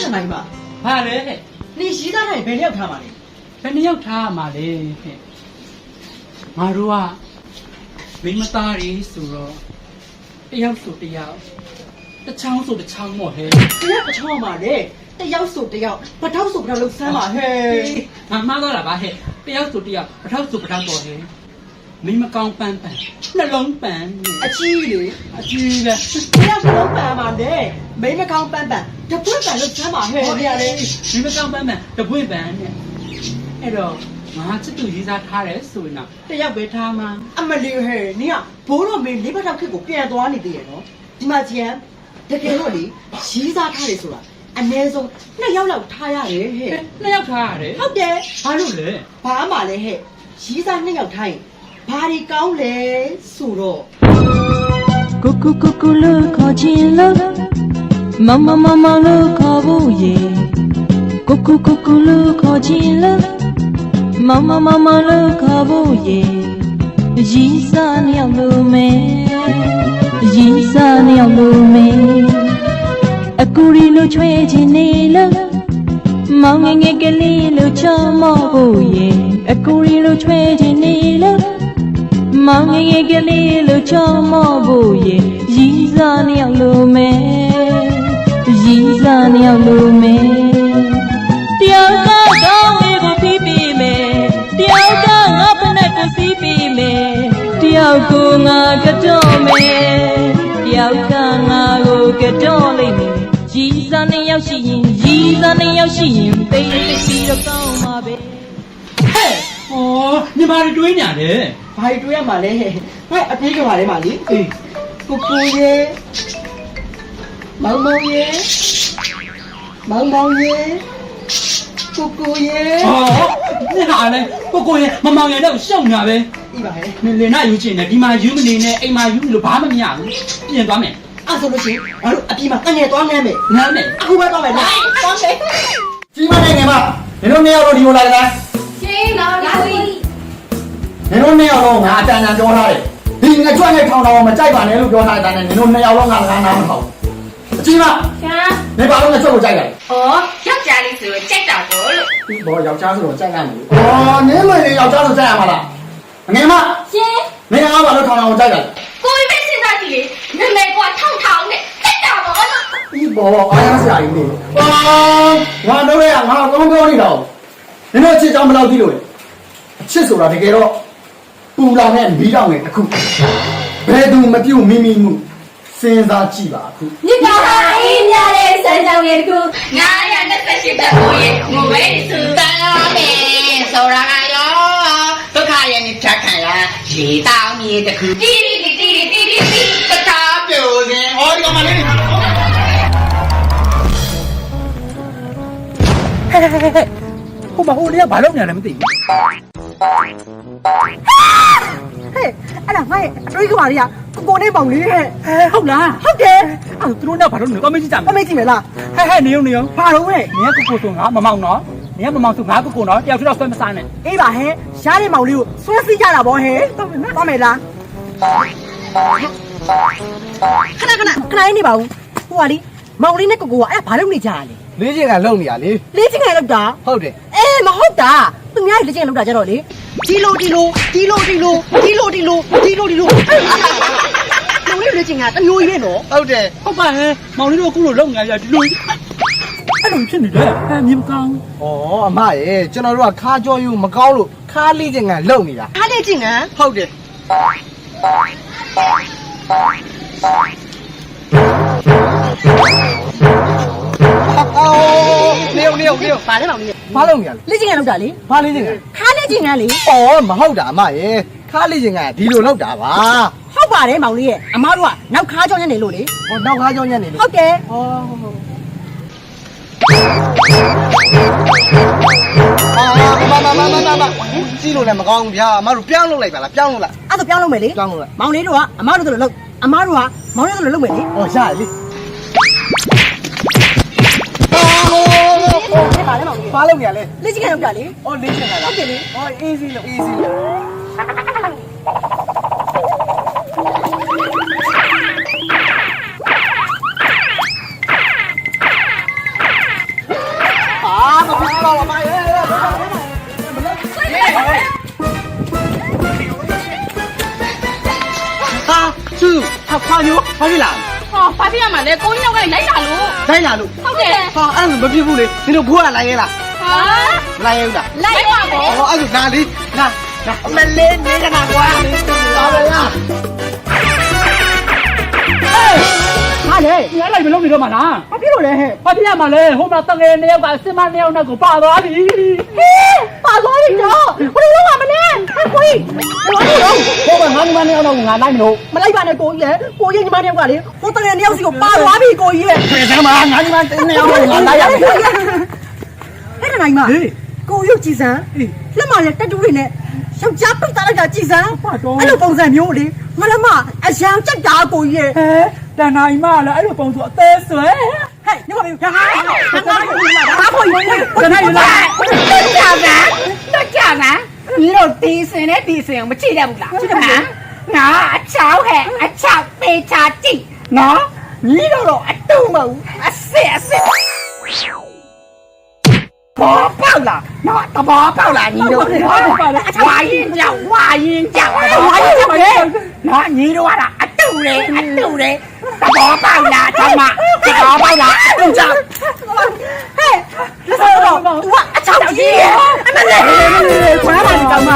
ချက်နိုင်ပါ ဘာလဲ နေရှိသားတိုင်းဘယ်ရောက်ထားပါလဲ ဘယ်နှစ်ယောက်ထားမှာလဲငါတို့ကမိမသားတွေဆိုတော့တယောက်ဆိုတယောက်တစ်ချောင်းဆိုတစ်ချောင်းမို့ဟဲ့ တယောက်တစ်ချောင်းပါလေတယောက်ဆိုတယောက်ပထောက်ဆိုပထောက်လို့ဆမ်းပါဟဲ့ ငါမှားတော့လားဗါဟဲ့တယောက်ဆိုတယောက်ပထောက်ဆိုပထောက်ပေါ်ဟဲ့မိမကောင်းပန်းပန်းနှလုံးပန်း အကြီးလေ အကြီးလဲ တယောက်လုံးပန်ပါလေမိမကောင်းပန်းပန်းတပွင့်ပန်လို့ဆမ်းပါဟဲ့ ဟော နေ ရ ရာ လေ လေ မိမကောင်းပန်းပန်းတပွင့်ပန်းနဲ့အဲ့တော့ငါချစ်သူရေးစားထားတယ်ဆိုရင်တော့တယောက်ပဲထားမှာ အမလီဟဲ့နေကဘိုးတော်မင်းလေးပထောက်ခစ်ကိုပြန်သွားနေသေးရနော်ဒီမှာကျန်တကယ်တော့လေရီးစားထားတယ်ဆိုတာအနည်းဆုံး2ယောက်လောက်ထားရတယ်ဟဲ့ နှစ်ယောက်ထားရတယ် ဟုတ်တယ် ဘာလို့လဲ ဘာမှလည်းဟဲ့ရီးစား2ယောက်ထားရင်ဘာဒီကောင်းလဲဆိုတော့ ကူကူကူကူလို့ခေါ်ခြင်းလို့မမမမလို့ခေါ်ဖို့ရေကူကူကူကူလို့ခေါ်ခြင်းလို့မမမမလို့ခေါ်ဖို့ရေရီးစားနှစ်ယောက်လို့မဲရီးစားနှစ်ယောက်လို့မဲအကူရီလို့ချွေးခြင်းနေလို့မောင်ငယ်ငယ်ကလေးလို့ချမော့ဖို့ရေအကူရီလို့ချွေးခြင်းနေလို့မောင်ငယ်ငယ်ကလေးလို့ချမော့ဖို့ရေရီးစားနှစ်ယောက်လို့မဲရီးစားနှစ်ယောက်လို့မဲတယောက်ကကောင်းလေးကိုဖိပြီးမယ်တယောက်ကငါဖက်နဲ့ကိုစီးပြီးမယ်တယောက်ကိုငါကတော့မယ်တယောက်ကငါကိုကတော့လိမ့်မယ်ရီးစားနှစ်ယောက်ရှိရင်ရီးစားနှစ်ယောက်ရှိရင်သိပြီးတော့ကောင်းမှာပဲ ဟဲ့ဟောညီမတွေတွေးညာတယ် ဘာတွေးရမှာလဲဟဲ့အပြေးကြပါလေပါလေ အေး ကိုကိုရေမောင်မောင်ရေမောင်မောင်ရေကိုကိုရေ ဟောနေဟာလေကိုရဲ့မမောင်ရဲ့တော့ရှောက်ညာပဲ ဒီပါဟဲ့ နေလေနာယူချင်တယ်ဒီမှာယူမနေနဲ့အိမ်မှာယူလို့ဘာမှမရဘူးပြင်သွားမယ် အဲ့ဆိုလို့ရှိရင်ဘာလို့အပြေးမှာတငယ်သွားငမ်းမယ် နားမယ် အခုပဲသွားမယ်လားသွားမယ် ကြီးမနိုင်ငယ်မနင်တို့နှစ်ယောက်တော့ဒီလိုလာလား ရှင်လာလာပြီ နင်တို့နှစ်ယောက်တော့ငါအတန်တန်ပြောထားတယ်ဒီငါကြွနဲ့ထောင်ထောင်မကြိုက်ပါနဲ့လို့ပြောထားတဲ့အတိုင်းနင်တို့နှစ်ယောက်တော့ငါနားမထောင်အကြီးမ ရှာ နေပါလို့ငါကြွကိုကြိုက်တယ် ဩယောက်ျားလေးဆိုကြိုက်တာပေါ့လို့ ဒီဘောယောက်ျားဆိုတော့ကြိုက်ရမယ်အော်နင်းမလေးယောက်ျားဆိုကြိုက်ရမှာလားငယ်မ ရှင် နင်ကဘာလို့ထောင်ထောင်ကိုကြိုက်တယ် ကိုယ်ပဲစဉ်းစားကြည့်လေနာမည်ကထောင်ထောင်နဲ့ကြိုက်တာပေါ့လို့ ဒီဘောအားရစရာကြီးနေငါတို့ရဲ့ငါကောင်းပြောနေတော့နင်တို့ချစ်ကြောင်ဘယ်လောက်သိလို့လဲအချစ်ဆိုတာတကယ်တော့ပူလောင်တဲ့မီးတောင်ငယ်တစ်ခုဘယ်သူမပြုတ်မိမိမှုစဉ်းစားကြည့်ပါအခု ညပါအေးများတဲ့စံကြောင်ရဲ့တကူ928တက်ကိုရဲ့ငိုပဲစူတန်းရမယ်ဆိုတာကရောဒုက္ခရဲ့နိထခံရရေတောင်းမြေတကူတီတီတကားပြိုစင်ဩဒီကမလေး ဟိုမဟိုလေးကဘာလုပ်နေလဲမသိဘူး ဟဲ့အဲ့ဒါငါ့ရဲ့အတွေးကပါလေးကကိုကိုနဲ့ပေါင်လေးဟဲ့ ဟုတ်လား ဟုတ်တယ် အဲ့သူတို့ကဘာလုပ်နေလဲကောမေးကြည့်ကြ အမေကြည့်မယ်လား ဟဲ့နေုံဘာလို့ဟဲ့ နင်ကကိုဆိုငါမမောင်နော်နင်ကမမောင်ဆိုငါကိုနော်တယောက်တော့ဆွဲမစားနဲ့ အေးပါဟဲ့ရှားတဲ့မောင်လေးကိုဆွဲစီးကြတာဗောဟဲ့သွားမယ်လားခဏလေးနေပါဦးဟိုကလေမောင်လေးနဲ့ကိုကိုကအဲ့ဘာလုပ်နေကြတာလဲ လေးချင်းကလုံနေရလေ လေးချင်းငယ်လောက်တာ ဟုတ်တယ် အေးမဟုတ်တာသူများလေးချင်းငယ်လောက်တာကြတော့လေဒီလိုမောင်လေးလေးချင်းကတမျိုးကြီးပဲနော် ဟုတ်တယ် ဟုတ်ပါဟဲ့မောင်လေးတို့အခုလိုလုပ်နေရဒီလိုအဲ့လိုဖြစ်နေတယ်မြင်မကောင်း ဩအမရဲ့ကျွန်တော်တို့ကခါကြောယူမကောင်းလို့ခါလေးချင်းကလုံနေတာ အားလေးချင်းက ဟုတ်တယ်အော်နေုံ ဘာလဲမောင်လေး ဘာလုပ်နေရလဲ လေးချင်းငယ်လောက်တာလေ ဘာလေးချင်းက ခါလေးချင်းကလေ ဩမဟုတ်တာအမရဲ့ခါလေးချင်းကဒီလိုလောက်တာပါ ဟုတ်ပါတယ်မောင်လေးရဲ့အမားတို့ကနောက်ခါကြောင်းညနေလို့လေ ဟောနောက်ခါကြောညနေလို့ ဟုတ်တယ် ဩမကြည့်လို့လည်းမကောင်းဘူးဗျာအမတို့ပြောင်းလုပ်လိုက်ပါလားပြောင်းလုပ်လိုက် အဲ့ဒါပြောင်းလို့မယ်လေ ပြောင်းလုပ်လိုက် မောင်လေးတို့ကအမားတို့တို့လို့အမားတို့ကမောင်လေးတို့လို့လုပ်မယ်လေ ဩရတယ်လေ ဘာလဲမောင်လေး ဘာလုပ်နေရလဲ လေးချင်းငယ်လောက်တာလေ ဩလေးချင်တာလား ဟုတ်တယ်လေ ဩ easy လို့ သူခွာညိုဘာဖြစ်လာ ဟောဘာဖြစ်ရမှာလဲကိုကြီးနောက်ကလိုက်လာလို့ လိုက်လာလို့ ဟုတ်တယ် ဟာအဲ့လိုမဖြစ်ဘူးလေနင်တို့ဘိုးကလိုက်ရဲလား ဟာ လိုက်ရဲလား လိုက်ပါဘော ဟောအဲ့ဒါလေးလာအမလေးနေကနာကွာလာပါလား ဟာလေဒီအဲ့လိုက်မလုပ်နေတော့မှလား ဘာဖြစ်လို့လဲဟဲ့ ဘာဖြစ်ရမှာလဲဟိုမှာတငယ်နှစ်ယောက်ကစစ်မနှစ်ယောက်နဲ့ကိုပါသွားပြီ ပါသွားပြီတော့ဘယ်လိုလုပ်ရမလဲဟဲ့ကိုကြီးဘာလို့တော့ ဟိုမှာငါးမနှစ်ယောက်တော့ငါလိုက်မလို့ မလိုက်ပါနဲ့ကိုကြီးရဲ့ကိုကြီးညီမတယောက်ကလေဟိုတငယ်တယောက်စီကိုပါသွားပြီကိုကြီးရဲ့ ပြေစမ်းပါငါဒီမှာတင်းနေအောင်ငါလိုက်ရမယ် ဟဲ့တနိုင်မကိုရုပ်ကြည်စမ်းလက်မလည်းတက်တူးတွေနဲ့ယောက်ျားပိတ်သားလိုက်တာကြည်စမ်းအဲ့လိုပုံစံမျိုးလေမလမအရန်ကြက်တာကိုကြီးရဲ့ ဟဲတန်နိုင်မလည်းအဲ့လိုပုံစံအသေးဆွဲ ဟဲ့ညမပြောဟာဘာကိုကြီး တန်နိုင်လား တော့ကြာပါညီတို့ဒီစင်နဲ့ဒီစင်ကိုမကြည့်ရဘူးလားကြည့်တယ်ငါအချောင်းဟဲ့အချောင်းပေးချကြည့်နော်ညီတို့တော့အတူမဟုတ်အစစ်ဘောပေါက်လားနော်တဘောပေါက်လားညီတို့ဝါရင်ကြောက်နော်ညီတို့ကအတူတယ်တဘောပေါက်လားချမတဘောပေါက်လားအတူကြောက် ဟဲ့လက်စောတော့ तू ကအချောက်ကြီးရဲ့အမလေး ခွာပါနေတော့မ